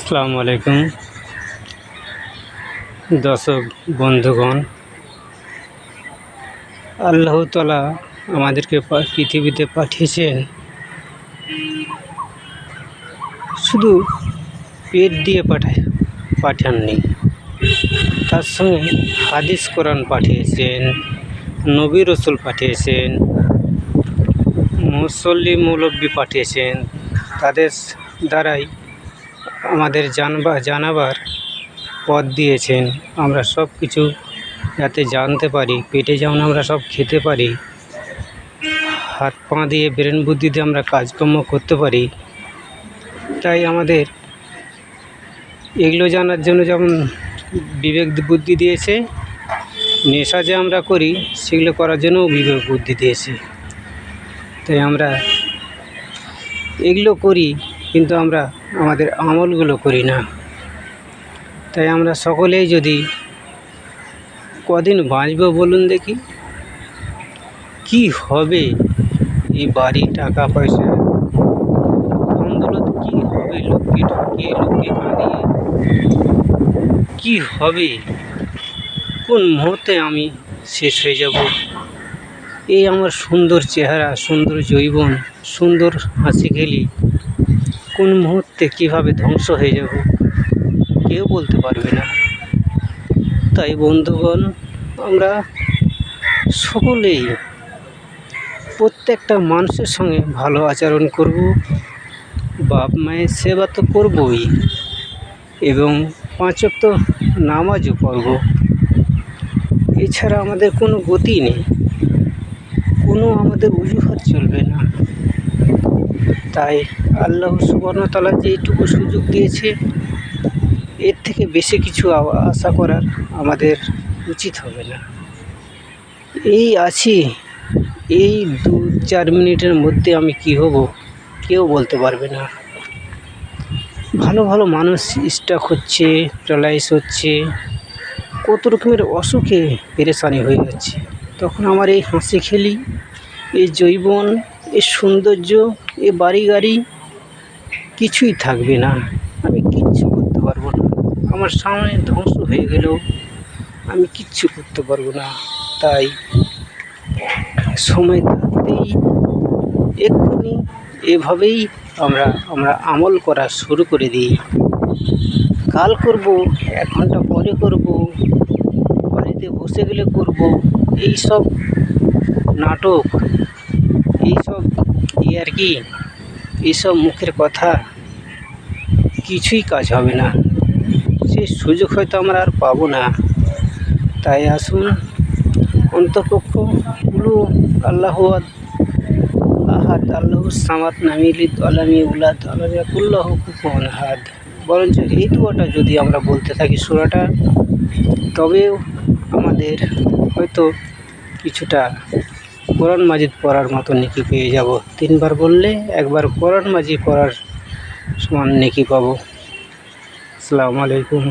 আসসালামু আলাইকুম দর্শক বন্ধুগণ। আল্লাহ তাআলা আমাদেরকে পৃথিবীতে পাঠিয়েছেন শুধু পেট দিয়ে পাঠাননি, তার সঙ্গে হাদিস কোরআন পাঠিয়েছেন, নবী রসুল পাঠিয়েছেন, মুসল্লি মুলব্বি পাঠিয়েছেন। তাদের দ্বারাই আমাদের জানাবার পথ দিয়েছেন। আমরা সব কিছু যাতে জানতে পারি, পেটে যেমন আমরা সব খেতে পারি, হাত পা দিয়ে ব্রেন বুদ্ধি দিয়ে আমরা কাজকর্ম করতে পারি। তাই আমাদের এগুলো জানার জন্য যেমন বিবেক বুদ্ধি দিয়েছে, নেশা যে আমরা করি সেগুলো করার জন্যও বিবেক বুদ্ধি দিয়েছে। তাই আমরা এগুলো করি, কিন্তু আমরা আমাদের আমলগুলো করি না। তাই আমরা সকলেই যদি কদিন বাঁচব বলুন দেখি, কি হবে এই বাড়ি, টাকা পয়সা, ধন দৌলত কি হবে, লোককে ঠকিয়ে লোককে কাঁদিয়ে কি হবে, কোন মুহূর্তে আমি শেষ হয়ে যাব। এই আমার সুন্দর চেহারা, সুন্দর যৌবন, সুন্দর হাসি খেলি কোন মুহূর্তে কিভাবে ধ্বংস হয়ে যাব কেউ বলতে পারবে না। তাই বন্ধুগণ, আমরা সকলেই প্রত্যেকটা মানুষের সঙ্গে ভালো আচরণ করব, বাপ মায়ের সেবা তো করবই, এবং 5 ওয়াক্ত নামাজও পড়ব। এছাড়া আমাদের কোনো গতি নেই, কোনো আমাদের অজুহাত চলবে না। তাই আল্লাহ সুবহানাহু ওয়া তাআলা যে এইটুকু সুযোগ দিয়েছে, এর থেকে বেশি কিছু আশা করার আমাদের উচিত হবে না। এই আছি, এই 2-4 মিনিটের মধ্যে আমি কি হব কেউ বলতে পারবে না। ভালো ভালো মানুষ স্ট্রোক হচ্ছে, প্যারালাইসিস হচ্ছে, কত রকমের অসুখে পেরেশানি হয়ে যাচ্ছে। তখন আমার এই হাসি খেলি, এই যৌবন, এই সৌন্দর্য, এই বাড়ি গাড়ি কিছুই থাকবে না। আমি কিচ্ছু করতে পারবো না। আমার সামনে ধ্বংস হয়ে গেলেও আমি কিচ্ছু করতে পারবো না। তাই সময় থাকতেই এক্ষুনি এভাবেই আমরা আমল করা শুরু করে দিই। কাল করব, 1 ঘন্টা পরে করব, বাড়িতে বসে গেলে করব, এইসব নাটক, এইসব আর কি, এইসব মুখের কথা কিছুই কাজ হবে না। সেই সুযোগ হয়তো আমরা আর পাবো না। তাই আসুন, অন্ততপক্ষ আল্লাহু আহাদ, আল্লাহুস সামাদ, লাম ইয়ালিদ ওয়া লাম ইউলাদ ওয়া লাম ইয়াকুল লাহু কুফুয়ান আহাদ। বরঞ্চ এই দোয়াটা যদি আমরা বলতে থাকি, সূরাটা, তবেও আমাদের হয়তো কিছুটা কোরআন মাজিদ পড়ার মতো নেকি পেয়ে যাব। 3 বার বললে 1 বার কোরআন মাজিদ পড়ার সমান নেকি পাবো। আসসালামু আলাইকুম।